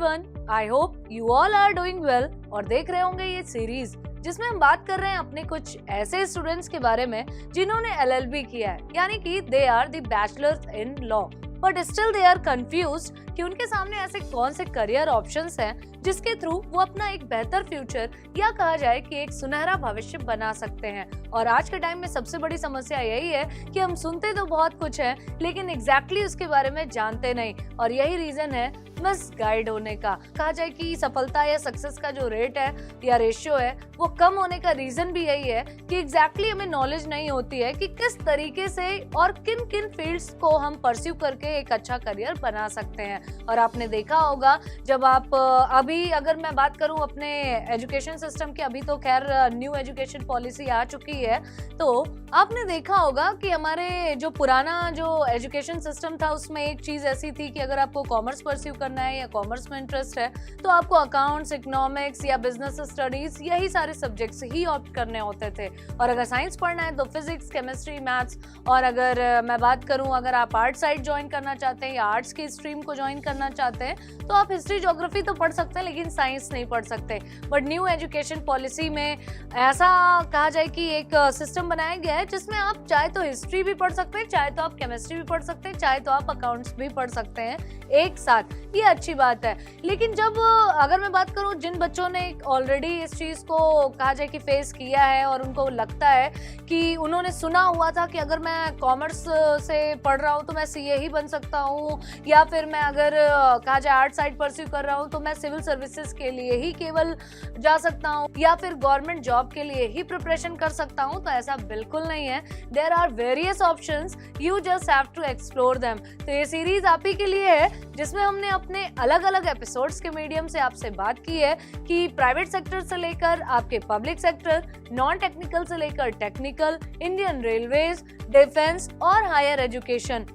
Everyone, I hope you all are doing well और देख रहे होंगे ये सीरीज जिसमें हम बात कर रहे हैं अपने कुछ ऐसे स्टूडेंट्स के बारे में जिन्होंने LLB किया है, यानी कि they are the bachelors in law, but still they are confused कि उनके सामने ऐसे कौन से करियर ऑप्शंस हैं जिसके थ्रू वो अपना एक बेहतर फ्यूचर या कहा जाए कि एक सुनहरा भविष्य बना सकते हैं। और आज के टाइम में सबसे बड़ी समस्या यही है कि हम सुनते तो बहुत कुछ है लेकिन एग्जैक्टली उसके बारे में जानते नहीं, और यही रीजन है मिस गाइड होने का। कहा जाए कि सफलता या सक्सेस का जो रेट है या रेशियो है वो कम होने का रीजन भी यही है कि एग्जैक्टली हमें नॉलेज नहीं होती है कि किस तरीके से और किन किन फील्ड्स को हम परस्यू करके एक अच्छा करियर बना सकते हैं। और आपने देखा होगा जब आप अभी अगर मैं बात करूं अपने एजुकेशन सिस्टम की, अभी तो खैर न्यू एजुकेशन पॉलिसी आ चुकी है, तो आपने देखा होगा कि हमारे जो पुराना जो एजुकेशन सिस्टम था उसमें एक चीज ऐसी थी कि अगर आपको कॉमर्स परस्यू करना है या कॉमर्स में इंटरेस्ट है तो आपको अकाउंट्स, इकोनॉमिक्स या बिजनेस स्टडीज यही सारे सब्जेक्ट्स ही ऑप्ट करने होते थे। और अगर साइंस पढ़ना है तो फिजिक्स, केमिस्ट्री, मैथ्स। और अगर मैं बात करूं अगर आप आर्ट साइड ज्वाइन करना चाहते हैं या आर्ट्स की स्ट्रीम को ज्वाइन करना चाहते हैं तो आप हिस्ट्री, ज्योग्राफी तो पढ़ सकते हैं लेकिन साइंस नहीं पढ़ सकते। बट न्यू एजुकेशन पॉलिसी में ऐसा कहा जाए कि एक सिस्टम बनाया गया है जिसमें आप चाहे तो हिस्ट्री भी पढ़ सकते हैं, चाहे तो आप केमिस्ट्री भी पढ़ सकते हैं, चाहे तो आप अकाउंट्स भी पढ़ सकते हैं एक साथ। ये अच्छी बात है। लेकिन जब अगर मैं बात करूं जिन बच्चों ने ऑलरेडी इस चीज को कहा जाए कि फेस किया है और उनको लगता है कि उन्होंने सुना हुआ था कि अगर मैं कॉमर्स से पढ़ रहा हूं तो मैं CA ही बन सकता हूं, या फिर मैं अगर कहा जाए आर्ट साइड परस्यू कर रहा हूं तो मैं सिविल सर्विसेज के लिए ही केवल जा सकता हूं या फिर गवर्नमेंट जॉब के लिए ही प्रिपरेशन कर सकता हूं, तो ऐसा बिल्कुल नहीं है। There are various options, you just have to explore them. तो ये सीरीज आप ही के लिए है जिसमें हमने अपने अलग अलग एपिसोड्स के मीडियम से आपसे बात की है कि प्राइवेट सेक्टर से लेकर आपके पब्लिक सेक्टर, नॉन टेक्निकल से लेकर टेक्निकल, इंडियन रेलवेज, डिफेंस और हायर एजुकेशन,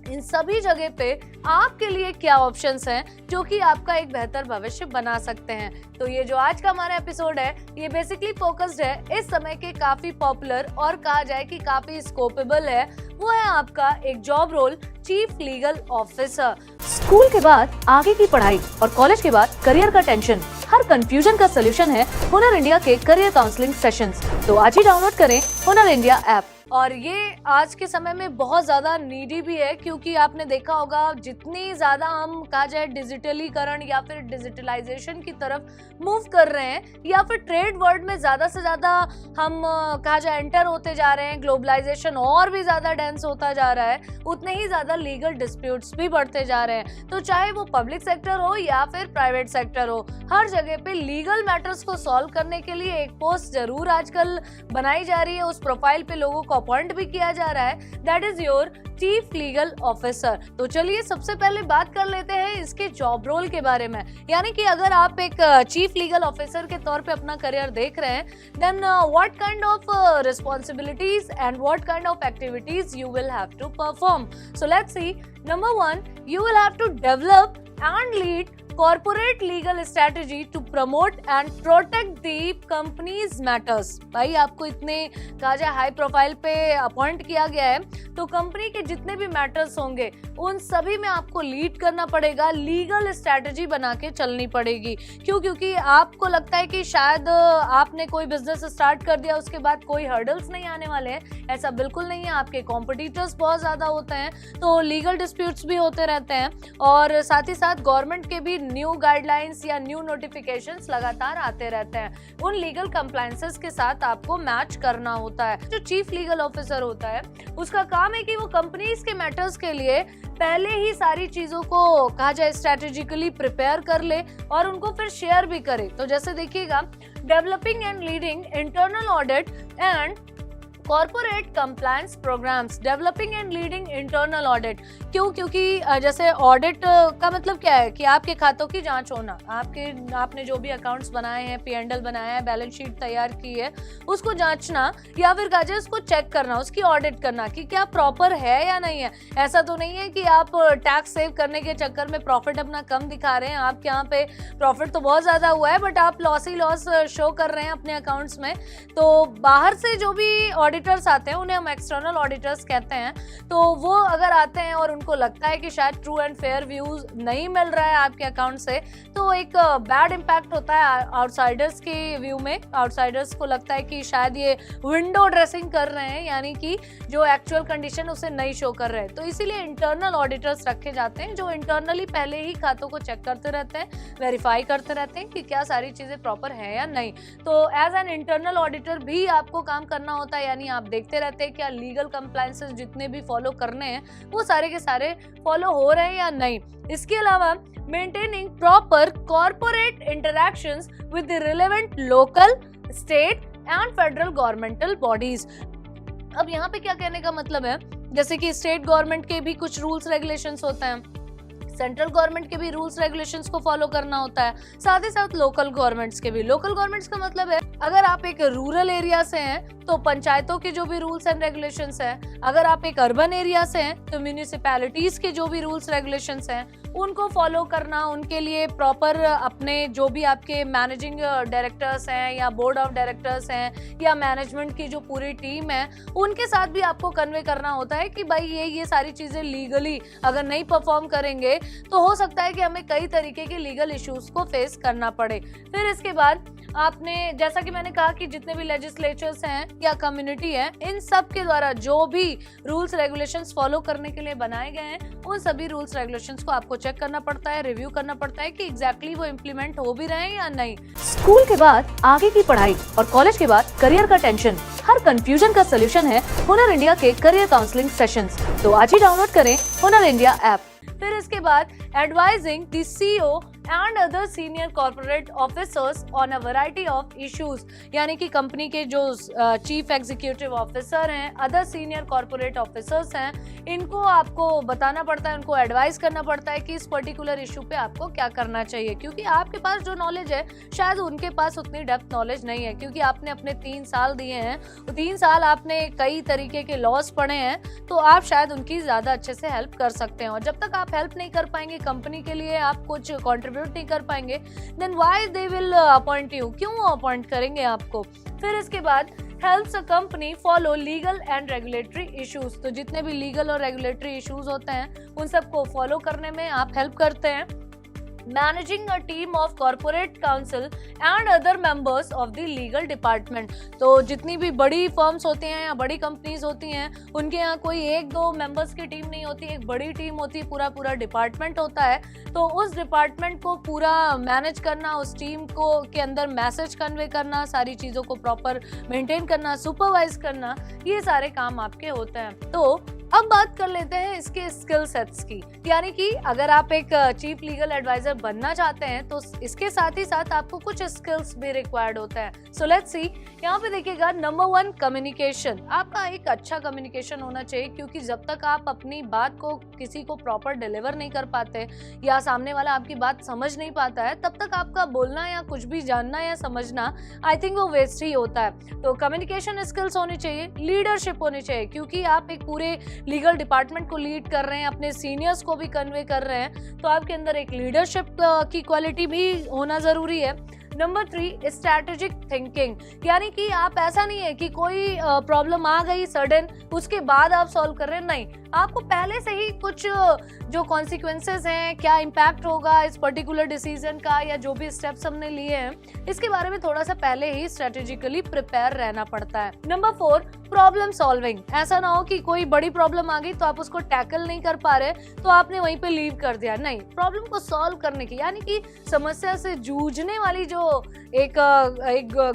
इन सभी जगह पे आपके लिए क्या ऑप्शंस हैं जो कि आपका एक बेहतर भविष्य बना सकते हैं। तो ये जो आज का हमारा एपिसोड है ये बेसिकली फोकस्ड है इस समय के काफी पॉपुलर और कहा जाए कि काफी स्कोपेबल है, वो है आपका एक job role, chief legal officer. School के बाद आगे की पढ़ाई और कॉलेज के बाद करियर का टेंशन, हर कंफ्यूजन का सलूशन है हुनर इंडिया के करियर काउंसलिंग सेशंस। तो आज ही डाउनलोड करें हुनर इंडिया ऐप। और ये आज के समय में बहुत ज्यादा नीडी भी है क्योंकि आपने देखा होगा जितनी ज्यादा हम कहा जाए डिजिटलीकरण या फिर डिजिटलाइजेशन की तरफ मूव कर रहे हैं या फिर ट्रेड वर्ल्ड में ज्यादा से ज्यादा हम कहा जाए एंटर होते जा रहे हैं, ग्लोबलाइजेशन और भी ज्यादा डेंस होता जा रहा है, उतने ही ज्यादा लीगल डिस्प्यूट्स भी बढ़ते जा रहे हैं। तो चाहे वो पब्लिक सेक्टर हो या फिर प्राइवेट सेक्टर हो, हर जगह पे लीगल मैटर्स को सॉल्व करने के लिए एक पोस्ट जरूर आजकल बनाई जा रही है, उस प्रोफाइल पे लोगों को अपॉइंट भी किया जा रहा है, that is your chief legal officer. तो चलिए सबसे पहले बात कर लेते हैं इसके जॉब रोल के बारे में। यानी कि अगर आप एक चीफ लीगल ऑफिसर के तौर पे अपना करियर देख रहे हैं, then what kind of responsibilities and what kind of activities you will have to perform. So let's see. Number 1, you will have to develop and lead corporate legal strategy to promote and protect the company's matters। भाई आपको इतने कहा जाए high profile पे appoint किया गया है तो कंपनी के जितने भी मैटर्स होंगे उन सभी में आपको लीड करना पड़ेगा, लीगल स्ट्रैटेजी बना के चलनी पड़ेगी। क्यों? क्योंकि आपको लगता है कि शायद आपने कोई बिजनेस स्टार्ट कर दिया उसके बाद कोई हर्डल्स नहीं आने वाले हैं, ऐसा बिल्कुल नहीं है। आपके कॉम्पिटिटर्स बहुत ज्यादा होते हैं तो लीगल डिस्प्यूट्स भी होते रहते हैं और साथ ही साथ गवर्नमेंट के भी न्यू गाइडलाइंस या न्यू नोटिफिकेशंस लगातार आते रहते हैं। उन लीगल कंप्लायंसेस के साथ आपको मैच करना होता है। जो चीफ लीगल ऑफिसर होता है उसका काम है कि वो कंपनीज के मैटर्स के लिए पहले ही सारी चीजों को कहा जाए स्ट्रेटेजिकली प्रिपेयर कर ले और उनको फिर शेयर भी करे। तो जैसे देखिएगा, developing and leading internal audit and corporate compliance programs, developing and leading internal audit. क्यों? क्योंकि जैसे ऑडिट का मतलब क्या है कि आपके खातों की जांच होना, आपने जो भी अकाउंट्स बनाए हैं, P&L बनाया है, बैलेंस शीट तैयार की है, उसको जांचना या फिर कहा जाए उसको चेक करना, उसकी ऑडिट करना कि क्या प्रॉपर है या नहीं है। ऐसा तो नहीं है कि आप टैक्स सेव करने के चक्कर में प्रॉफिट अपना कम दिखा रहे हैं, आपके यहाँ पे प्रॉफिट तो बहुत ज्यादा हुआ है बट आप लॉस ही लॉस शो कर रहे हैं अपने अकाउंट्स में। तो बाहर से जो भी ऑडिटर्स आते हैं, उन्हें हम एक्सटर्नल ऑडिटर्स कहते हैं, तो वो अगर आते हैं और उनको लगता है कि शायद ट्रू एंड फेयर व्यूज नहीं मिल रहा है आपके अकाउंट से, तो एक बैड इम्पैक्ट होता है आउटसाइडर्स के व्यू में। आउटसाइडर्स को लगता है कि शायद ये विंडो ड्रेसिंग कर रहे हैं, यानी कि जो एक्चुअल कंडीशन उसे नहीं शो कर रहे हैं। तो इसीलिए इंटरनल ऑडिटर्स रखे जाते हैं जो इंटरनली पहले ही खातों को चेक करते रहते हैं, वेरीफाई करते रहते हैं कि क्या सारी चीजें प्रॉपर है या नहीं। तो एज एन इंटरनल ऑडिटर भी आपको काम करना होता है, यानी आप देखते रहते हैं क्या लीगल कंप्लायंसेस जितने भी फॉलो करने हैं वो सारे के सारे फॉलो हो रहे हैं या नहीं। इसके अलावा maintaining proper corporate interactions with the relevant local, state and federal governmental bodies. अब यहाँ पे क्या कहने का मतलब है, जैसे कि स्टेट गवर्नमेंट के भी कुछ रूल्स रेगुलेशंस होते हैं, सेंट्रल गवर्नमेंट के भी रूल्स रेगुलेशंस को फॉलो करना होता है, साथ ही साथ लोकल गवर्नमेंट्स के भी। लोकल गवर्नमेंट्स का मतलब है अगर आप एक रूरल एरिया से हैं तो पंचायतों के जो भी रूल्स एंड रेगुलेशंस हैं, अगर आप एक अर्बन एरिया से हैं तो म्यूनिसिपैलिटीज के जो भी रूल्स रेगुलेशंस हैं उनको फॉलो करना, उनके लिए प्रॉपर अपने जो भी आपके मैनेजिंग डायरेक्टर्स हैं या बोर्ड ऑफ डायरेक्टर्स हैं या मैनेजमेंट की जो पूरी टीम है उनके साथ भी आपको कन्वे करना होता है कि भाई ये सारी चीजें लीगली अगर नहीं परफॉर्म करेंगे तो हो सकता है कि हमें कई तरीके के लीगल इश्यूज को फेस करना पड़े। फिर इसके बाद आपने, जैसा कि मैंने कहा कि जितने भी लेजिस्लेचर्स हैं या कम्युनिटी है, इन सब के द्वारा जो भी रूल्स रेगुलेशंस फॉलो करने के लिए बनाए गए हैं उन सभी रूल्स रेगुलेशंस को आपको चेक करना पड़ता है, रिव्यू करना पड़ता है कि एग्जैक्टली वो इम्प्लीमेंट हो भी रहे हैं या नहीं। स्कूल के बाद आगे की पढ़ाई और कॉलेज के बाद करियर का टेंशन, हर कंफ्यूजन का सोल्यूशन है हुनर इंडिया के करियर काउंसलिंग सेशंस। तो आज ही डाउनलोड करें हुनर इंडिया ऐप। फिर इसके बाद advising the CEO and other senior corporate officers on a variety of issues, यानी कि कंपनी के जो चीफ एग्जीक्यूटिव ऑफिसर हैं, अदर सीनियर कॉर्पोरेट ऑफिसर्स हैं, इनको आपको बताना पड़ता है, उनको एडवाइस करना पड़ता है कि इस पर्टिकुलर इशू पे आपको क्या करना चाहिए, क्योंकि आपके पास जो नॉलेज है शायद उनके पास उतनी डेप्थ नॉलेज नहीं है, क्योंकि आपने अपने 3 साल दिए हैं, तो 3 साल आपने कई तरीके के लॉज पढ़े हैं, तो आप शायद उनकी ज्यादा अच्छे से हेल्प कर सकते हैं। और जब तक आप हेल्प नहीं कर पाएंगे कंपनी के लिए, आप कुछ कंट्रीब्यूट नहीं कर पाएंगे, then why they will appoint you, क्यों अपॉइंट करेंगे आपको। फिर इसके बाद helps a company follow legal and regulatory issues, तो जितने भी लीगल और रेगुलेटरी इश्यूज होते हैं उन सबको फॉलो करने में आप हेल्प करते हैं। Managing a team of corporate council and other members of the legal department, तो जितनी भी बड़ी फर्म्स होती हैं या बड़ी कंपनीज होती हैं उनके यहाँ कोई 1-2 मेंबर्स की टीम नहीं होती, एक बड़ी टीम होती है, पूरा डिपार्टमेंट होता है। तो उस डिपार्टमेंट को पूरा मैनेज करना, उस टीम को के अंदर मैसेज कन्वे करना, सारी चीज़ों को प्रॉपर मेंटेन करना, सुपरवाइज करना, ये सारे काम आपके होते हैं। तो अब बात कर लेते हैं इसके स्किल सेट्स की, यानी कि अगर आप एक चीफ लीगल एडवाइजर बनना चाहते हैं तो इसके साथ ही साथ आपको कुछ स्किल्स भी रिक्वायर्ड होता है। सो लेट्स सी, यहाँ पे देखिएगा, नंबर 1 कम्युनिकेशन। आपका एक अच्छा कम्युनिकेशन होना चाहिए, क्योंकि जब तक आप अपनी बात को किसी को प्रॉपर डिलीवर नहीं कर पाते या सामने वाला आपकी बात समझ नहीं पाता है, तब तक आपका बोलना या कुछ भी जानना या समझना आई थिंक वो वेस्ट ही होता है। तो कम्युनिकेशन स्किल्स होनी चाहिए, लीडरशिप होनी चाहिए, क्योंकि आप एक पूरे लीगल डिपार्टमेंट को लीड कर रहे हैं, अपने सीनियर्स को भी कन्वे कर रहे हैं, तो आपके अंदर एक लीडरशिप की क्वालिटी भी होना जरूरी है। नंबर 3 स्ट्रैटेजिक थिंकिंग, यानी कि आप, ऐसा नहीं है कि कोई प्रॉब्लम आ गई सडन उसके बाद आप सॉल्व कर रहे हैं, नहीं, आपको पहले से ही कुछ जो कॉन्सिक्वेंसेस हैं, क्या इम्पैक्ट होगा इस पर्टिकुलर डिसीजन का या जो भी स्टेप्स हमने लिए हैं, इसके बारे में थोड़ा सा पहले ही स्ट्रेटेजिकली प्रिपेयर रहना पड़ता है। नंबर 4 प्रॉब्लम सॉल्विंग, ऐसा ना हो कि कोई बड़ी प्रॉब्लम आ गई तो आप उसको टैकल नहीं कर पा रहे तो आपने वहीं पे लीव कर दिया, नहीं, प्रॉब्लम को सॉल्व करने की, यानी कि समस्या से जूझने वाली जो एक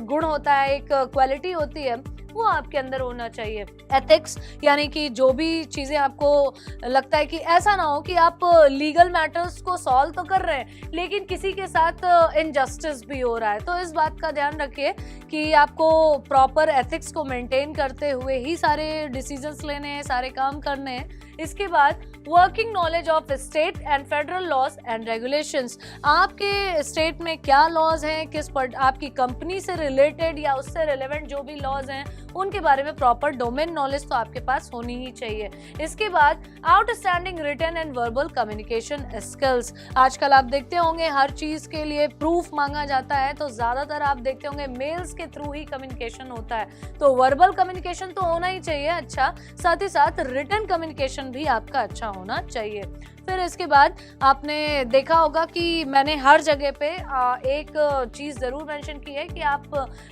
गुण होता है, एक क्वालिटी होती है, वो आपके अंदर होना चाहिए। एथिक्स, यानी कि जो भी चीजें आपको लगता है कि ऐसा ना हो कि आप लीगल मैटर्स को सॉल्व तो कर रहे हैं लेकिन किसी के साथ इनजस्टिस भी हो रहा है, तो इस बात का ध्यान रखिए कि आपको प्रॉपर एथिक्स को मेंटेन करते हुए ही सारे डिसीजंस लेने हैं, सारे काम करने हैं। इसके बाद working knowledge of state and federal laws and regulations, आपके स्टेट में क्या लॉज हैं, किस पर आपकी कंपनी से रिलेटेड या उससे रिलेवेंट जो भी लॉज हैं उनके बारे में प्रॉपर डोमेन नॉलेज तो आपके पास होनी ही चाहिए। इसके बाद outstanding written and verbal communication skills, आजकल आप देखते होंगे हर चीज के लिए प्रूफ मांगा जाता है, तो ज्यादातर आप देखते होंगे मेल्स के थ्रू ही कम्युनिकेशन होता है, तो वर्बल कम्युनिकेशन तो होना ही चाहिए अच्छा, साथ ही साथ रिटन कम्युनिकेशन भी आपका अच्छा होना चाहिए। फिर इसके बाद आपने देखा होगा कि मैंने हर जगह पे एक चीज जरूर मेंशन की है कि आप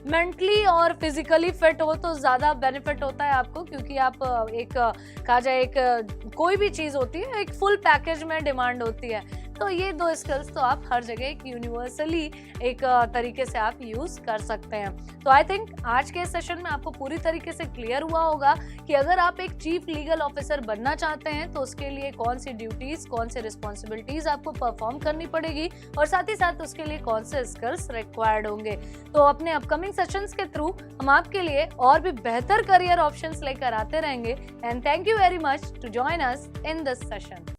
मेंटली और फिजिकली फिट हो तो ज्यादा बेनिफिट होता है आपको, क्योंकि आप एक कहा जाए एक कोई भी चीज होती है एक फुल पैकेज में डिमांड होती है, तो ये दो स्किल्स तो आप हर जगह एक यूनिवर्सली एक तरीके से आप यूज कर सकते हैं। तो आई थिंक आज के सेशन में आपको पूरी तरीके से क्लियर हुआ होगा कि अगर आप एक चीफ लीगल ऑफिसर बनना चाहते हैं तो उसके लिए कौन सी ड्यूटीज, कौन सी रिस्पॉन्सिबिलिटीज आपको परफॉर्म करनी पड़ेगी और साथ ही साथ उसके लिए कौन से स्किल्स रिक्वायर्ड होंगे। तो अपने अपकमिंग सेशंस के थ्रू हम आपके लिए और भी बेहतर करियर ऑप्शंस लेकर आते रहेंगे। And thank you very much to join us in this session.